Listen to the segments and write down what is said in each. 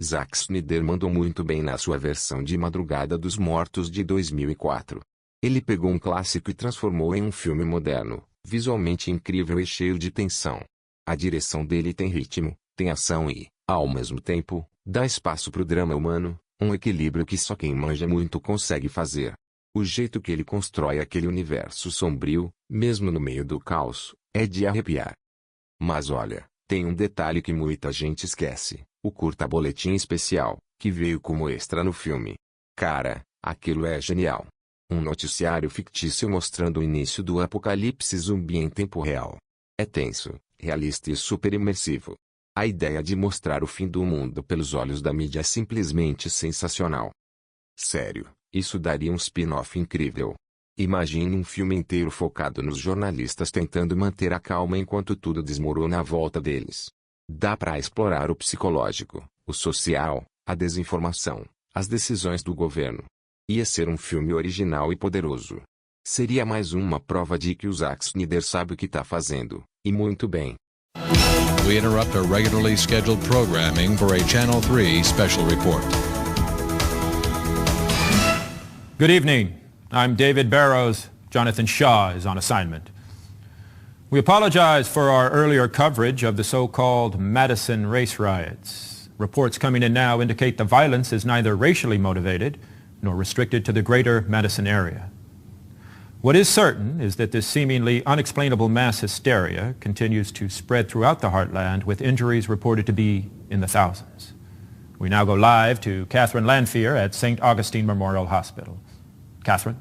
Zack Snyder mandou muito bem na sua versão de Madrugada dos Mortos de 2004. Ele pegou um clássico e transformou em um filme moderno, visualmente incrível e cheio de tensão. A direção dele tem ritmo, tem ação e, ao mesmo tempo, dá espaço para o drama humano, um equilíbrio que só quem manja muito consegue fazer. O jeito que ele constrói aquele universo sombrio, mesmo no meio do caos, é de arrepiar. Mas olha, tem um detalhe que muita gente esquece: o curta Boletim Especial, que veio como extra no filme. Cara, aquilo é genial. Um noticiário fictício mostrando o início do apocalipse zumbi em tempo real. É tenso, realista e super imersivo. A ideia de mostrar o fim do mundo pelos olhos da mídia é simplesmente sensacional. Sério, isso daria um spin-off incrível. Imagine um filme inteiro focado nos jornalistas tentando manter a calma enquanto tudo desmorona à volta deles. Dá pra explorar o psicológico, o social, a desinformação, as decisões do governo. Ia ser um filme original e poderoso. Seria mais uma prova de que o Zack Snyder sabe o que tá fazendo, e muito bem. We interrupt our regularly scheduled programming for a Channel 3 special report. Good evening. I'm David Barrows. Jonathan Shaw is on assignment. We apologize for our earlier coverage of the so-called Madison race riots. Reports coming in now indicate the violence is neither racially motivated nor restricted to the greater Madison area. What is certain is that this seemingly unexplainable mass hysteria continues to spread throughout the heartland, with injuries reported to be in the thousands. We now go live to Catherine Lanphier at St. Augustine Memorial Hospital. Catherine?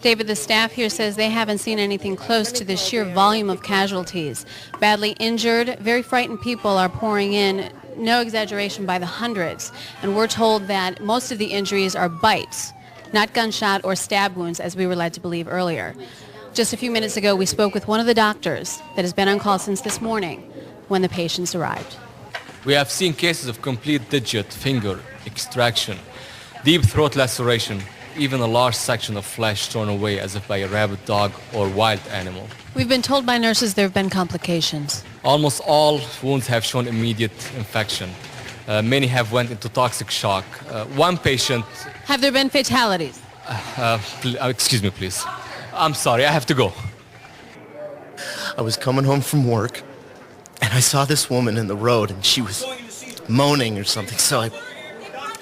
David, the staff here says they haven't seen anything close to the sheer volume of casualties. Badly injured, very frightened people are pouring in, no exaggeration, by the hundreds. And we're told that most of the injuries are bites, not gunshot or stab wounds, as we were led to believe earlier. Just a few minutes ago, we spoke with one of the doctors that has been on call since this morning when the patients arrived. We have seen cases of complete digit, finger extraction, deep throat laceration, even a large section of flesh torn away as if by a rabid dog or wild animal. We've been told by nurses there have been complications. Almost all wounds have shown immediate infection. Many have went into toxic shock. One patient... Have there been fatalities? Excuse me, please. I'm sorry, I have to go. I was coming home from work, and I saw this woman in the road, and she was moaning or something, so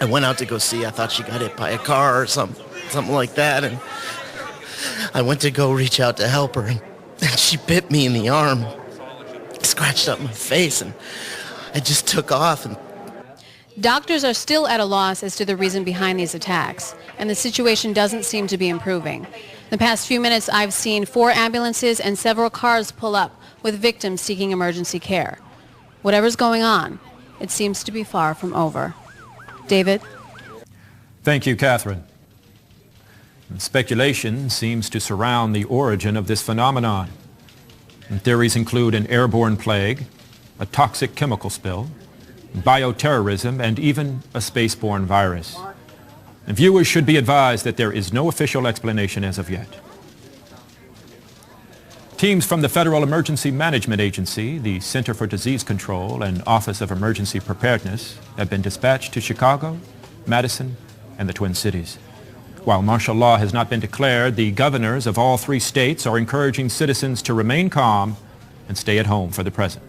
I went out to go see. I thought she got hit by a car or something like that, and I went to go reach out to help her, and she bit me in the arm, scratched up my face, and I just took off. And doctors are still at a loss as to the reason behind these attacks, and the situation doesn't seem to be improving. The past few minutes, I've seen 4 ambulances and several cars pull up with victims seeking emergency care. Whatever's going on, it seems to be far from over. David? Thank you, Catherine. Speculation seems to surround the origin of this phenomenon. And theories include an airborne plague, a toxic chemical spill, bioterrorism, and even a spaceborne virus. And viewers should be advised that there is no official explanation as of yet. Teams from the Federal Emergency Management Agency, the Center for Disease Control, and Office of Emergency Preparedness have been dispatched to Chicago, Madison, and the Twin Cities. While martial law has not been declared, the governors of all 3 states are encouraging citizens to remain calm and stay at home for the present.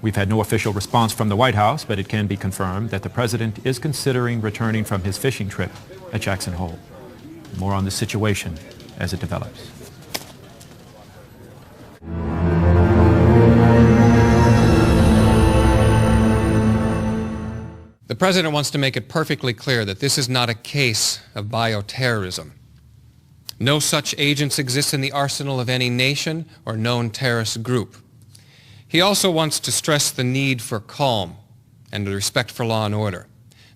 We've had no official response from the White House, but it can be confirmed that the president is considering returning from his fishing trip at Jackson Hole. More on the situation as it develops. The president wants to make it perfectly clear that this is not a case of bioterrorism. No such agents exist in the arsenal of any nation or known terrorist group. He also wants to stress the need for calm and the respect for law and order.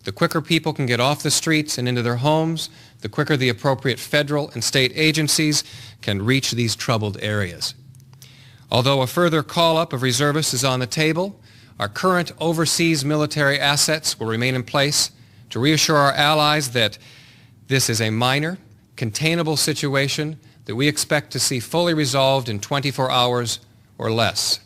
The quicker people can get off the streets and into their homes, the quicker the appropriate federal and state agencies can reach these troubled areas. Although a further call-up of reservists is on the table, our current overseas military assets will remain in place to reassure our allies that this is a minor, containable situation that we expect to see fully resolved in 24 hours or less.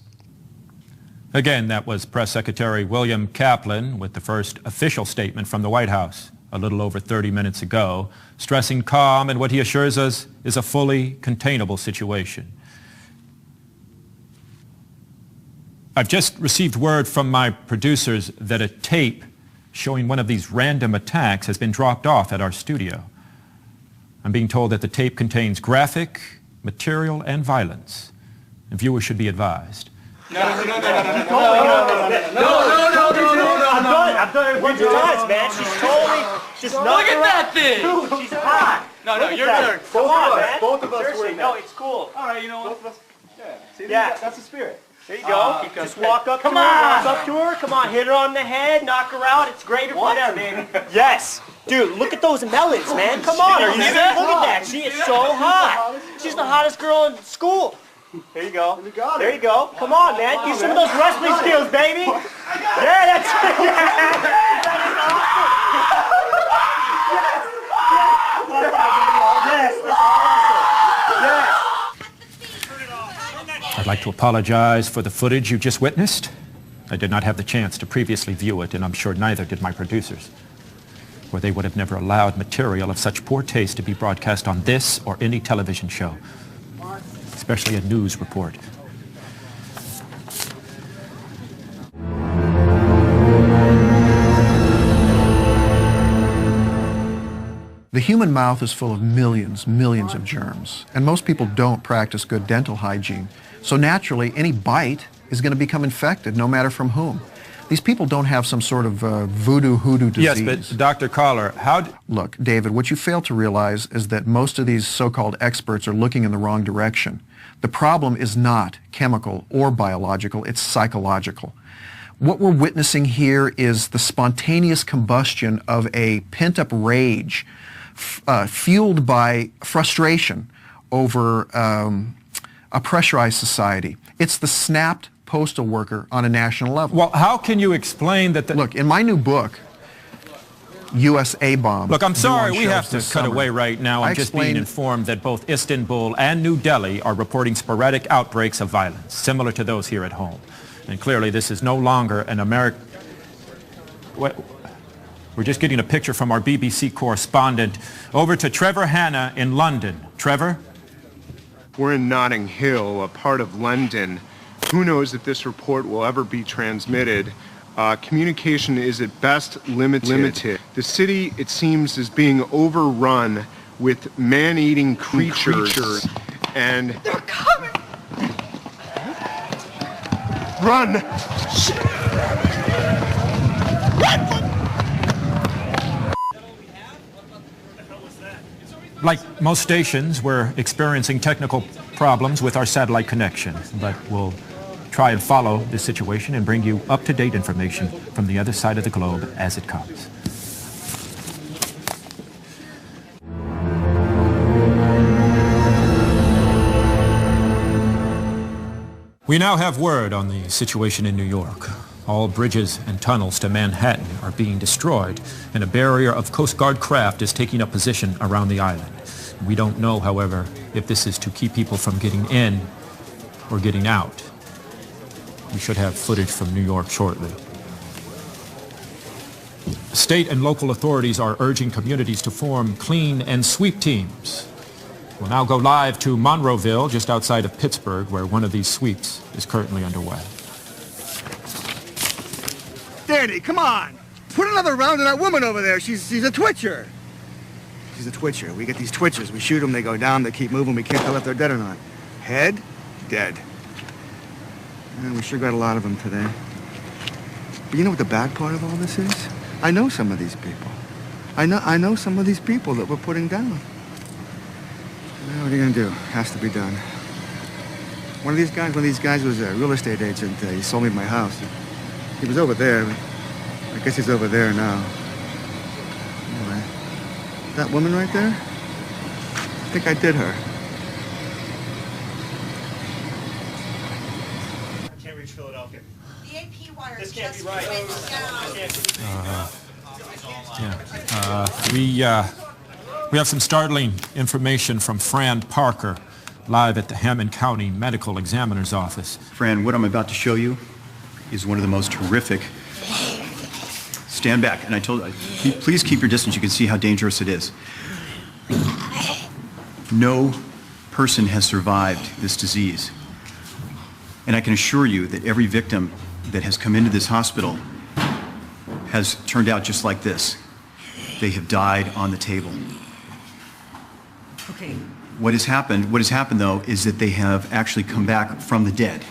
Again, that was Press Secretary William Kaplan with the first official statement from the White House a little over 30 minutes ago, stressing calm and what he assures us is a fully containable situation. I've just received word from my producers that a tape showing one of these random attacks has been dropped off at our studio. I'm being told that the tape contains graphic material and violence, and viewers should be advised. No. I've done it a bunch of times, man. She's totally just not. Look at that thing! She's hot. No, you're there. Come on, man. Both of us Seriously, were. no, it's cool. All right, you know what? Yeah, That's the spirit. there you go. Just walk up to her, walk up to her. Come on, hit her on the head, knock her out. It's great for there, baby. Yes. Dude, look at those melons, man. Come on. Are you see that? Look at that. She is so hot. She's the hottest girl in school. There you go. There you go. Come on, man. Use some of those wrestling skills, baby. Yeah, that's I'd like to apologize for the footage you just witnessed. I did not have the chance to previously view it, and I'm sure neither did my producers, or they would have never allowed material of such poor taste to be broadcast on this or any television show, especially a news report. The human mouth is full of millions of germs, and most people don't practice good dental hygiene. So naturally, any bite is going to become infected, no matter from whom. These people don't have some sort of voodoo hoodoo disease. Yes, but Dr. Collar, Look, David, what you fail to realize is that most of these so-called experts are looking in the wrong direction. The problem is not chemical or biological, it's psychological. What we're witnessing here is the spontaneous combustion of a pent-up rage fueled by frustration over a pressurized society. It's the snapped postal worker on a national level. Well, how can you explain that Look, in my new book, USA Bomb. Look, I'm sorry, we shows have to this cut summer. away right now. I'm just being informed that both Istanbul and New Delhi are reporting sporadic outbreaks of violence, similar to those here at home. And clearly this is no longer an American... We're just getting a picture from our BBC correspondent. Over to Trevor Hanna in London. Trevor? We're in Notting Hill, a part of London. Who knows if this report will ever be transmitted? Communication is at best limited. The city, it seems, is being overrun with man-eating creatures. And... They're coming! Run! Like most stations, we're experiencing technical problems with our satellite connection, but we'll try and follow this situation and bring you up-to-date information from the other side of the globe as it comes. We now have word on the situation in New York. All bridges and tunnels to Manhattan are being destroyed, and a barrier of Coast Guard craft is taking up position around the island. We don't know, however, if this is to keep people from getting in or getting out. We should have footage from New York shortly. State and local authorities are urging communities to form clean and sweep teams. We'll now go live to Monroeville, just outside of Pittsburgh, where one of these sweeps is currently underway. Danny, come on! Put another round in that woman over there. She's a twitcher. She's a twitcher. We get these twitchers. We shoot them, they go down, they keep moving. We can't tell if they're dead or not. Head, dead. And we sure got a lot of them today. But you know what the bad part of all this is? I know some of these people. I know some of these people that we're putting down. Well, what are you gonna do? Has to be done. One of these guys was a real estate agent. He sold me my house. He was over there. I guess he's over there now. Anyway, that woman right there, I think I did her. I can't reach Philadelphia. The AP wire This can't be just right. This can't be We have some startling information from Fran Parker, live at the Hammond County Medical Examiner's Office. Fran, what I'm about to show you is one of the most horrific. Stand back. And I told you, please keep your distance. You can see how dangerous it is. No person has survived this disease. And I can assure you that every victim that has come into this hospital has turned out just like this. They have died on the table. Okay. What has happened though, is that they have actually come back from the dead.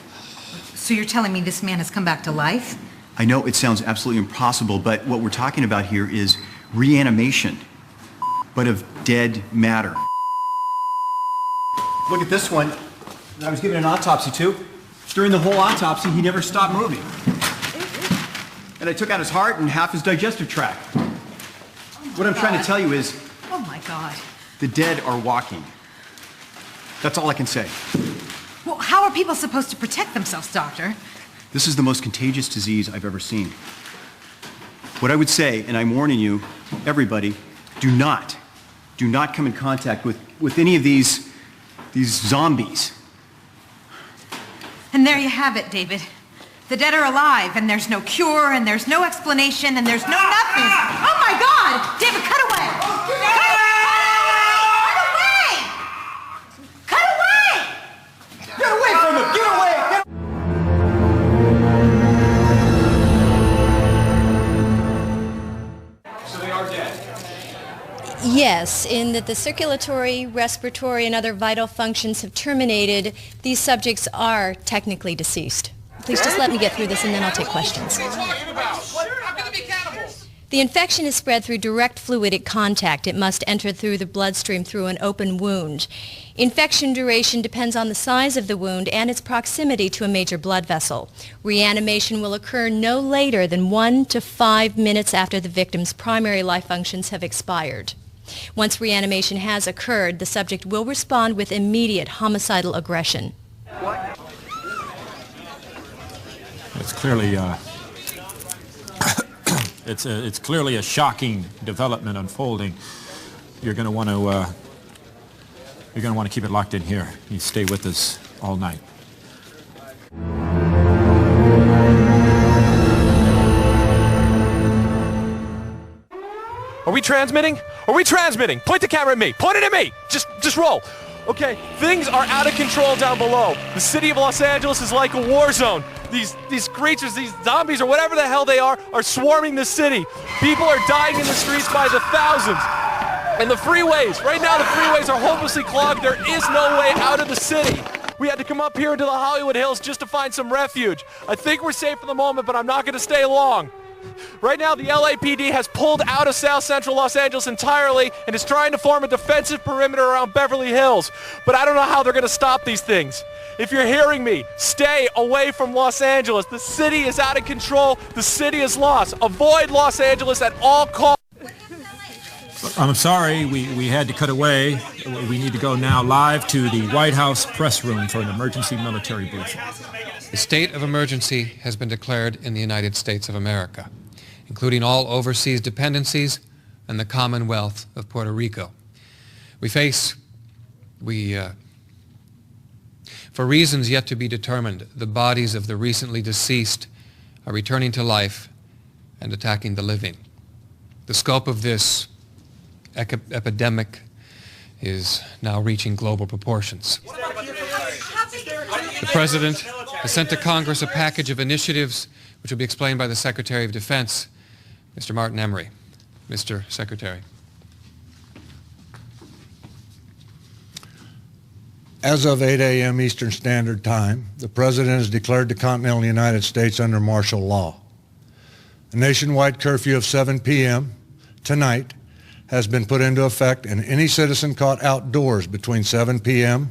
So you're telling me this man has come back to life? I know it sounds absolutely impossible, but what we're talking about here is reanimation, but of dead matter. Look at this one. I was given an autopsy to. During the whole autopsy, he never stopped moving. And I took out his heart and half his digestive tract. What I'm trying to tell you is, Oh my God. the dead are walking. That's all I can say. Well, how are people supposed to protect themselves, Doctor? This is the most contagious disease I've ever seen. What I would say, and I'm warning you, everybody, do not come in contact with any of these zombies. And there you have it, David. The dead are alive, and there's no cure, and there's no explanation, and there's no nothing. Oh my God! David, cut away! Cut away! Get away from him! Get away! So they are dead? Yes, in that the circulatory, respiratory, and other vital functions have terminated, these subjects are technically deceased. Please just let me get through this and then I'll take questions. The infection is spread through direct fluidic contact. It must enter through the bloodstream through an open wound. Infection duration depends on the size of the wound and its proximity to a major blood vessel. Reanimation will occur no later than 1 to 5 minutes after the victim's primary life functions have expired. Once reanimation has occurred, the subject will respond with immediate homicidal aggression. It's clearly it's clearly a shocking development unfolding. You're going to want to keep it locked in here. You stay with us all night. Are we transmitting? Are we transmitting? Point the camera at me. Point it at me. Just roll. Okay, things are out of control down below. The city of Los Angeles is like a war zone. These creatures, these zombies or whatever the hell they are swarming the city. People are dying in the streets by the thousands. And the freeways, right now the freeways are hopelessly clogged. There is no way out of the city. We had to come up here into the Hollywood Hills just to find some refuge. I think we're safe for the moment, but I'm not going to stay long. Right now, the LAPD has pulled out of South Central Los Angeles entirely and is trying to form a defensive perimeter around Beverly Hills. But I don't know how they're going to stop these things. If you're hearing me, stay away from Los Angeles. The city is out of control. The city is lost. Avoid Los Angeles at all costs. I'm sorry, we had to cut away. We need to go now live to the White House press room for an emergency military briefing. The state of emergency has been declared in the United States of America, including all overseas dependencies and the Commonwealth of Puerto Rico. For reasons yet to be determined, the bodies of the recently deceased are returning to life and attacking the living. The scope of this epidemic is now reaching global proportions. The President has sent to Congress a package of initiatives which will be explained by the Secretary of Defense, Mr. Martin Emery. Mr. Secretary. As of 8 a.m. Eastern Standard Time, the President has declared the continental United States under martial law. A nationwide curfew of 7 p.m. tonight has been put into effect, and any citizen caught outdoors between 7 p.m.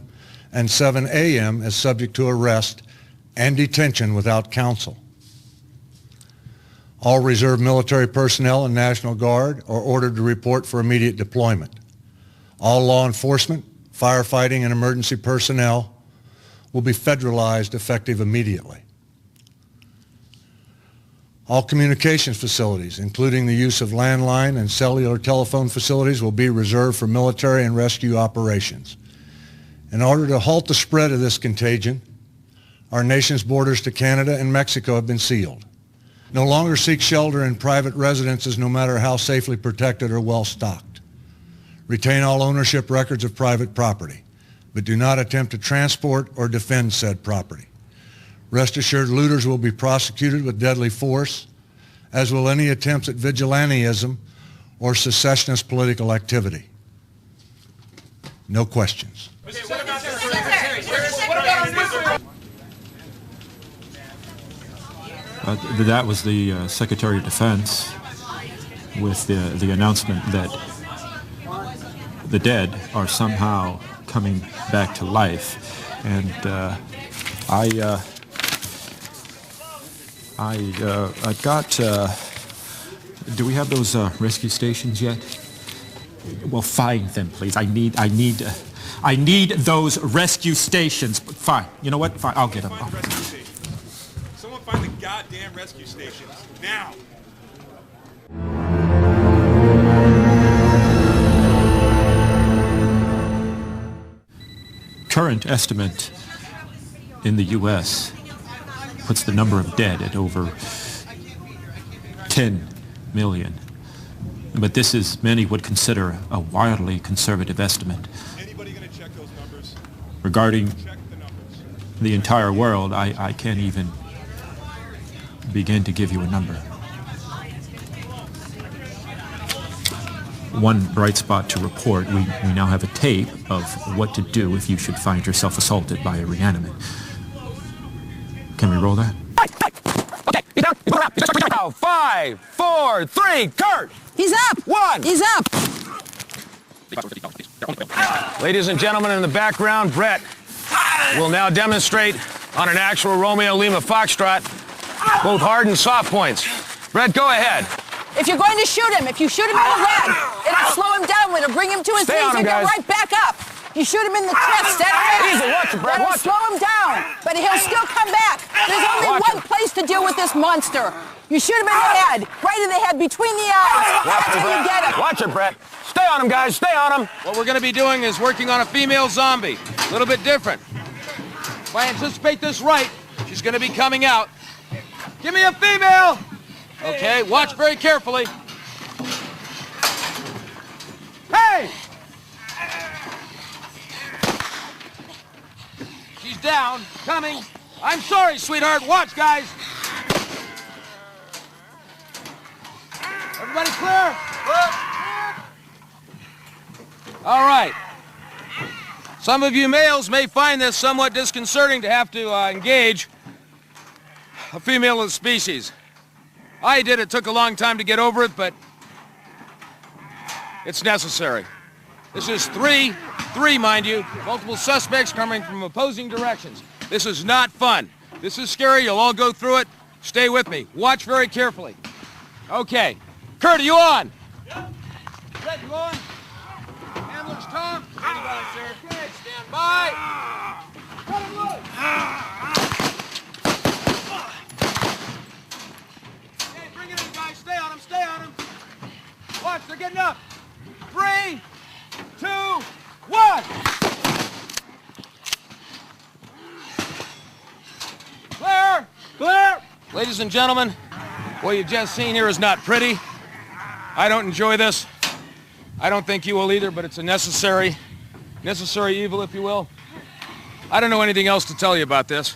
and 7 a.m. is subject to arrest and detention without counsel. All reserve military personnel and National Guard are ordered to report for immediate deployment. All law enforcement, firefighting, and emergency personnel will be federalized effective immediately. All communications facilities, including the use of landline and cellular telephone facilities, will be reserved for military and rescue operations. In order to halt the spread of this contagion, Our nation's borders to Canada and Mexico have been sealed. No longer seek shelter in private residences, no matter how safely protected or well stocked. Retain all ownership records of private property, but do not attempt to transport or defend said property. Rest assured, looters will be prosecuted with deadly force, as will any attempts at vigilantism or secessionist political activity. No questions. That was the Secretary of Defense with the announcement that the dead are somehow coming back to life. And I've got, do we have those rescue stations yet? Well, find them, please. I need those rescue stations. Fine. You know what? Fine. I'll get them. Someone find the goddamn rescue stations now. Current estimate in the U.S. puts the number of dead at over 10 million. But this is, many would consider, a wildly conservative estimate. Regarding the entire world, I can't even begin to give you a number. One bright spot to report, we now have a tape of what to do if you should find yourself assaulted by a reanimate. Can we roll that? Now, 5, 4, 3, Kurt! He's up! 1! He's up! Ladies and gentlemen, in the background, Brett will now demonstrate on an actual Romeo Lima Foxtrot both hard and soft points. Brett, go ahead. If you're going to shoot him, if you shoot him in the leg, it'll slow him down. It'll bring him to his knees and get right back up. You shoot him in the chest, Easy, watch it, Brett, that'll watch slow him down, but he'll still come back. There's only one place to deal with this monster. You shoot him in the head, right in the head, between the eyes. That's how you get him. Watch it, Brett. Stay on him, guys. Stay on him. What we're going to be doing is working on a female zombie. A little bit different. If I anticipate this right, she's going to be coming out. Give me a female! Okay, watch very carefully. Hey! She's down, coming. I'm sorry, sweetheart. Watch, guys. Everybody clear? All right. Some of you males may find this somewhat disconcerting to have to engage a female of the species. I did. It took a long time to get over it, but it's necessary. This is three, mind you, multiple suspects coming from opposing directions. This is not fun. This is scary. You'll all go through it. Stay with me. Watch very carefully. Okay. Kurt, are you on? Yeah. Brett, you on? Handlers, Tom? Anybody, sir? Okay, stand by. Cut him loose. Okay, bring it in, guys. Stay on him, stay on him. Watch, they're getting up. 3, 2, 1. Clear! Clear! Ladies and gentlemen, what you've just seen here is not pretty. I don't enjoy this. I don't think you will either, but it's a necessary evil, if you will. I don't know anything else to tell you about this.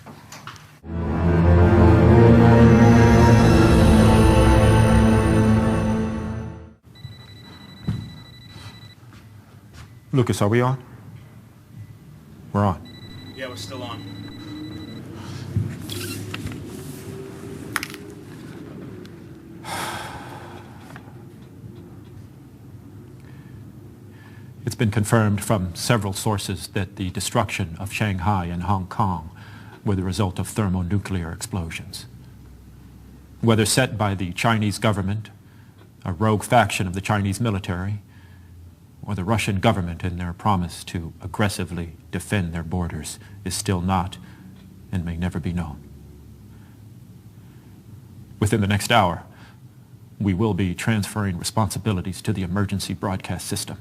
Lucas, are we on? We're on. Yeah, we're still on. It's been confirmed from several sources that the destruction of Shanghai and Hong Kong were the result of thermonuclear explosions. Whether set by the Chinese government, a rogue faction of the Chinese military, or the Russian government in their promise to aggressively defend their borders, is still not and may never be known. Within the next hour, we will be transferring responsibilities to the emergency broadcast system.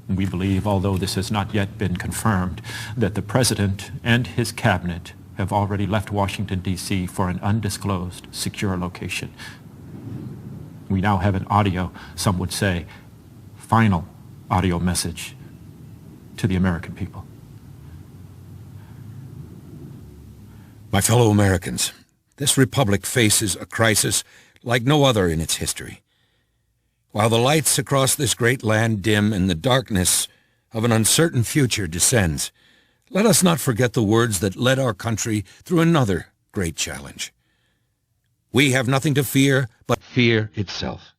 We believe, although this has not yet been confirmed, that the President and his cabinet have already left Washington, D.C. for an undisclosed, secure location. We now have an audio, some would say, final audio message to the American people. My fellow Americans, this republic faces a crisis like no other in its history. While the lights across this great land dim and the darkness of an uncertain future descends, let us not forget the words that led our country through another great challenge. We have nothing to fear but fear itself.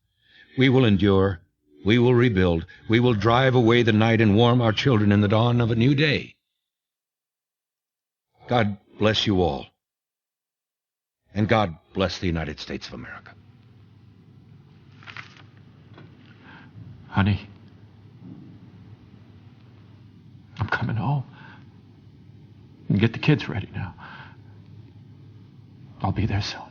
We will endure, we will rebuild, we will drive away the night and warm our children in the dawn of a new day. God bless you all. And God bless the United States of America. Honey, I'm coming home. And get the kids ready now. I'll be there soon.